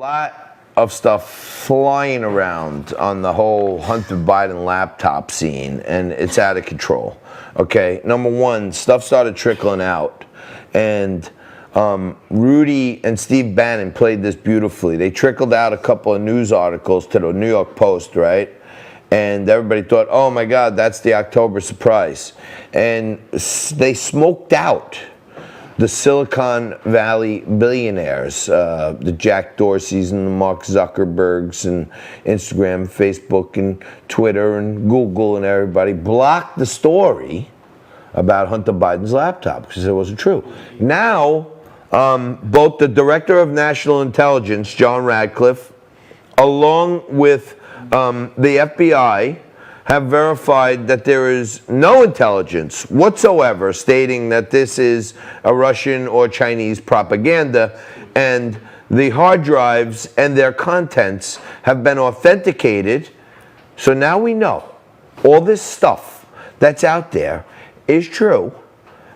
Lot of stuff flying around on the whole Hunter Biden laptop scene, and it's out of control. Okay, number one, stuff started trickling out, and Rudy and Steve Bannon played this beautifully. They trickled out a couple of news articles to the New York Post, right? And everybody thought, oh my God, that's the October surprise. And they smoked out the Silicon Valley billionaires, the Jack Dorseys and the Mark Zuckerbergs and Instagram, Facebook and Twitter and Google and everybody blocked the story about Hunter Biden's laptop because it wasn't true. Now, both the Director of National Intelligence, John Ratcliffe, along with the FBI, have verified that there is no intelligence whatsoever stating that this is a Russian or Chinese propaganda, and the hard drives and their contents have been authenticated. So now we know all this stuff that's out there is true.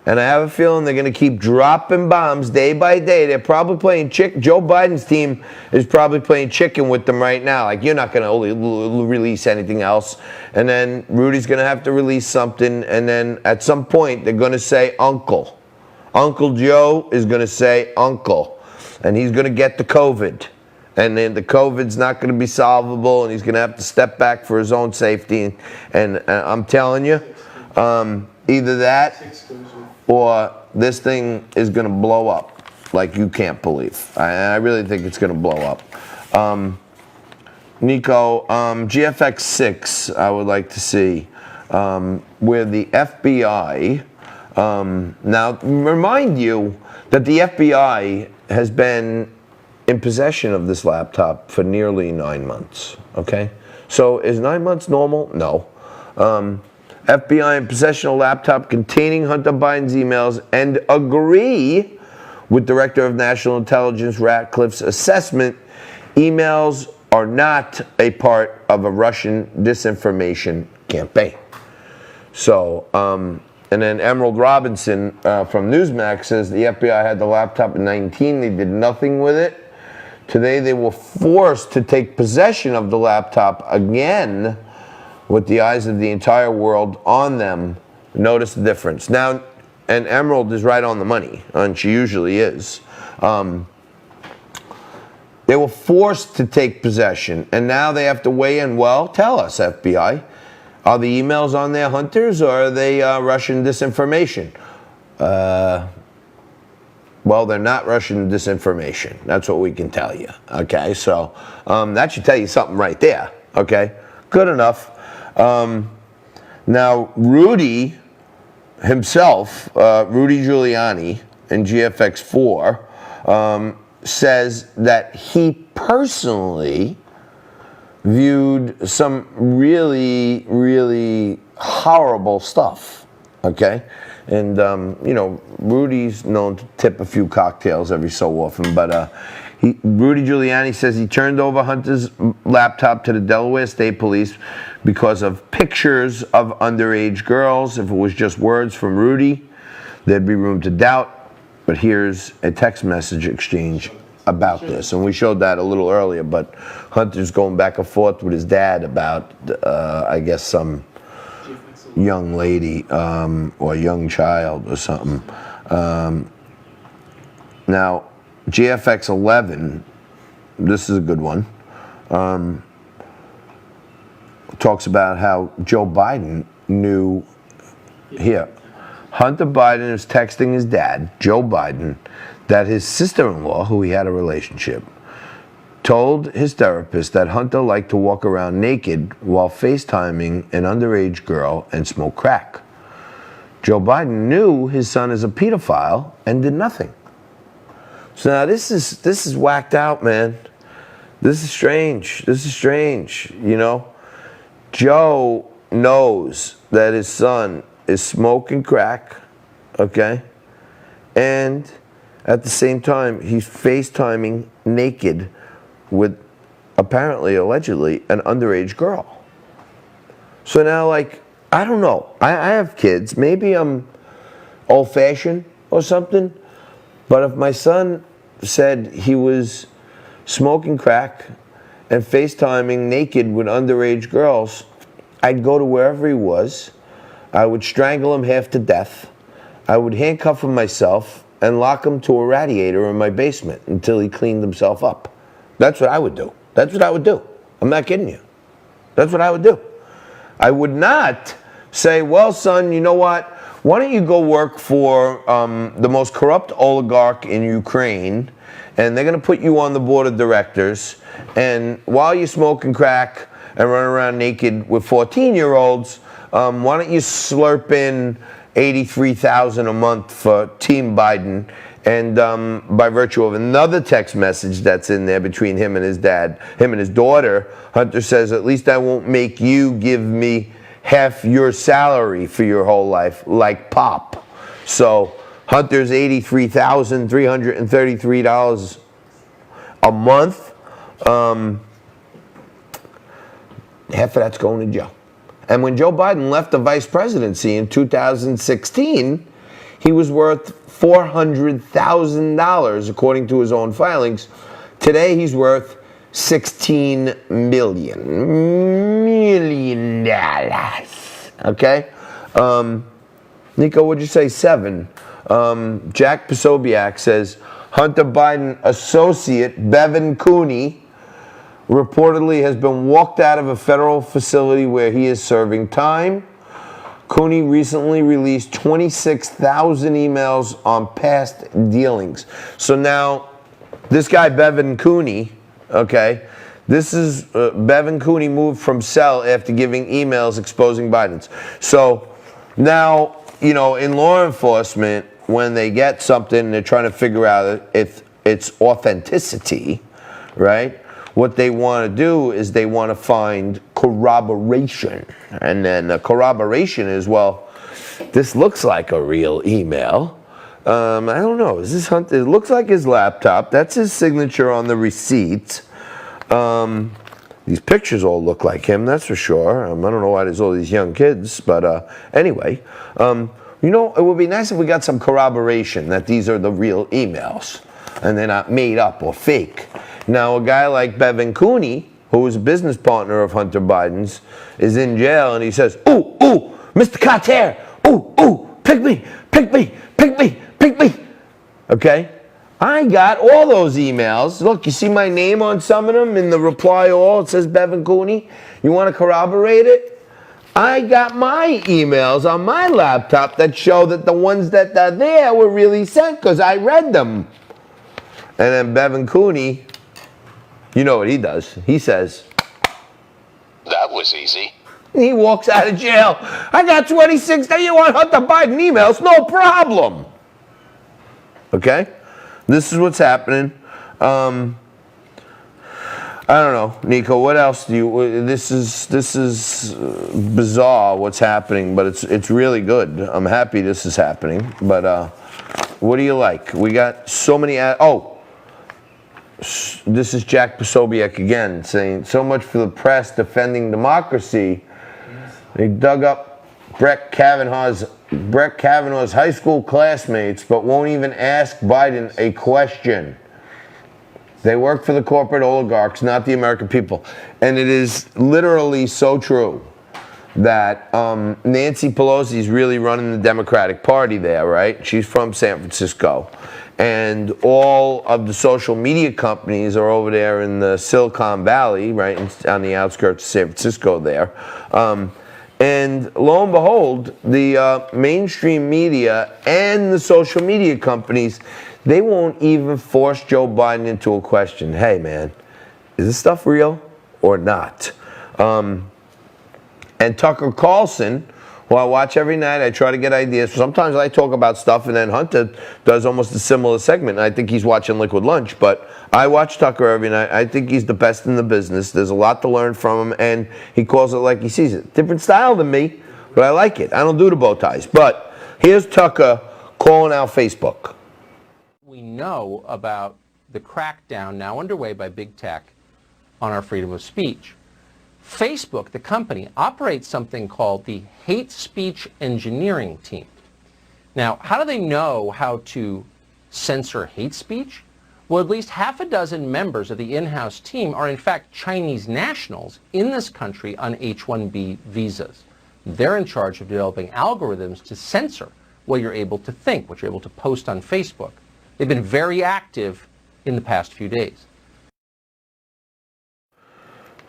And I have a feeling they're going to keep dropping bombs day by day. They're probably playing Joe Biden's team is probably playing chicken with them right now. Like, you're not going to release anything else. And then Rudy's going to have to release something. And then at some point, they're going to say uncle. Uncle Joe is going to say uncle. And he's going to get the COVID. And then the COVID's not going to be solvable. And he's going to have to step back for his own safety. And I'm telling you, either that or this thing is going to blow up like you can't believe. I really think it's going to blow up. Nico, GFX 6, I would like to see, where the FBI, now remind you that the FBI has been in possession of this laptop for nearly 9 months, okay? So is 9 months normal? No. FBI in possession of a laptop containing Hunter Biden's emails and agree with Director of National Intelligence Ratcliffe's assessment. Emails are not a part of a Russian disinformation campaign. So, and then Emerald Robinson from Newsmax says the FBI had the laptop in 2019. They did nothing with it. Today they were forced to take possession of the laptop again with the eyes of the entire world on them. Notice the difference. Now, and Emerald is right on the money, and she usually is. They were forced to take possession, and now they have to weigh in. Well, tell us, FBI. Are the emails on there Hunters, or are they Russian disinformation? Well, they're not Russian disinformation. That's what we can tell you. Okay, so that should tell you something right there. Okay, good enough. Now, Rudy himself, Rudy Giuliani in GFX4, says that he personally viewed some really, really horrible stuff, okay? And, you know, Rudy's known to tip a few cocktails every so often, but Rudy Giuliani says he turned over Hunter's laptop to the Delaware State Police because of pictures of underage girls. If it was just words from Rudy, there'd be room to doubt. But here's a text message exchange about this. And we showed that a little earlier, but Hunter's going back and forth with his dad about, I guess, some young lady or young child or something. Now, GFX 11, this is a good one, talks about how Joe Biden knew here. Hunter Biden is texting his dad, Joe Biden, that his sister-in-law, who he had a relationship, told his therapist that Hunter liked to walk around naked while FaceTiming an underage girl and smoke crack. Joe Biden knew his son is a pedophile and did nothing. So now this is whacked out, man. This is strange. This is strange, you know. Joe knows that his son is smoking crack, okay? And at the same time, he's FaceTiming naked with apparently, allegedly, an underage girl. So now, like, I don't know. I have kids. Maybe I'm old-fashioned or something. But if my son said he was smoking crack and FaceTiming naked with underage girls, I'd go to wherever he was. I would strangle him half to death. I would handcuff him myself and lock him to a radiator in my basement until he cleaned himself up. That's what I would do. That's what I would do. I'm not kidding you. That's what I would do. I would not say, well, son, you know what? Why don't you go work for the most corrupt oligarch in Ukraine, and they're going to put you on the board of directors, and while you're smoking crack and running around naked with 14-year-olds, why don't you slurp in $83,000 a month for Team Biden, and by virtue of another text message that's in there between him and his dad, him and his daughter, Hunter says, at least I won't make you give me half your salary for your whole life, like Pop. So Hunter's $83,333 a month. Half of that's going to Joe. And when Joe Biden left the vice presidency in 2016, he was worth $400,000, according to his own filings. Today, he's worth $16 million. Okay? Nico, what'd you say? 7. Jack Posobiec says, Hunter Biden associate Bevan Cooney reportedly has been walked out of a federal facility where he is serving time. Cooney recently released 26,000 emails on past dealings. So now, this guy Bevan Cooney, okay, this is Bevan Cooney moved from cell after giving emails exposing Biden's. So now, you know, in law enforcement, when they get something, they're trying to figure out if its authenticity, right? What they want to do is they want to find corroboration. And then the corroboration is, well, this looks like a real email. I don't know. Is this Hunter? It looks like his laptop. That's his signature on the receipt. These pictures all look like him, that's for sure. I don't know why there's all these young kids. But anyway, you know, it would be nice if we got some corroboration that these are the real emails and they're not made up or fake. Now, a guy like Bevan Cooney, who is a business partner of Hunter Biden's, is in jail, and he says, ooh, Mr. Carter, ooh, pick me, pick me, pick me, pick me. Okay? I got all those emails. Look, you see my name on some of them in the reply all. It says Bevan Cooney. You want to corroborate it? I got my emails on my laptop that show that the ones that are there were really sent because I read them. And then Bevan Cooney, you know what he does. He says, that was easy. He walks out of jail. I got 26. Now you want Hunter Biden emails? No problem. Okay? This is what's happening. I don't know, Nico. What else do you? This is bizarre. What's happening, but it's really good. I'm happy this is happening. But what do you like? We got so many. This is Jack Posobiec again saying, so much for the press defending democracy. They dug up Brett Kavanaugh's high school classmates, but won't even ask Biden a question. They work for the corporate oligarchs, not the American people. And it is literally so true that Nancy Pelosi is really running the Democratic Party there, right? She's from San Francisco. And all of the social media companies are over there in the Silicon Valley, right, on the outskirts of San Francisco there. And lo and behold, the mainstream media and the social media companies, they won't even force Joe Biden into a question. Hey, man, is this stuff real or not? And Tucker Carlson, who I watch every night, I try to get ideas. Sometimes I talk about stuff, and then Hunter does almost a similar segment. I think he's watching Liquid Lunch, but I watch Tucker every night. I think he's the best in the business. There's a lot to learn from him, and he calls it like he sees it. Different style than me, but I like it. I don't do the bow ties. But here's Tucker calling out Facebook. We know about the crackdown now underway by big tech on our freedom of speech. Facebook, the company, operates something called the Hate Speech Engineering Team. Now, how do they know how to censor hate speech? Well, at least half a dozen members of the in-house team are in fact Chinese nationals in this country on H-1B visas. They're in charge of developing algorithms to censor what you're able to think, what you're able to post on Facebook. They've been very active in the past few days.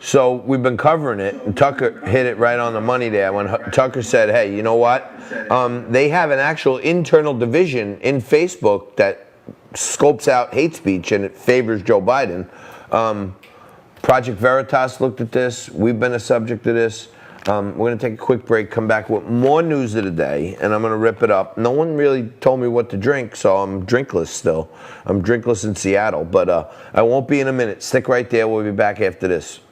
So we've been covering it, and Tucker hit it right on the money there when Tucker said, hey, you know what? They have an actual internal division in Facebook that scopes out hate speech, and it favors Joe Biden. Project Veritas looked at this. We've been a subject of this. We're going to take a quick break, come back with more news of the day, and I'm going to rip it up. No one really told me what to drink, so I'm drinkless still. I'm drinkless in Seattle, but I won't be in a minute. Stick right there. We'll be back after this.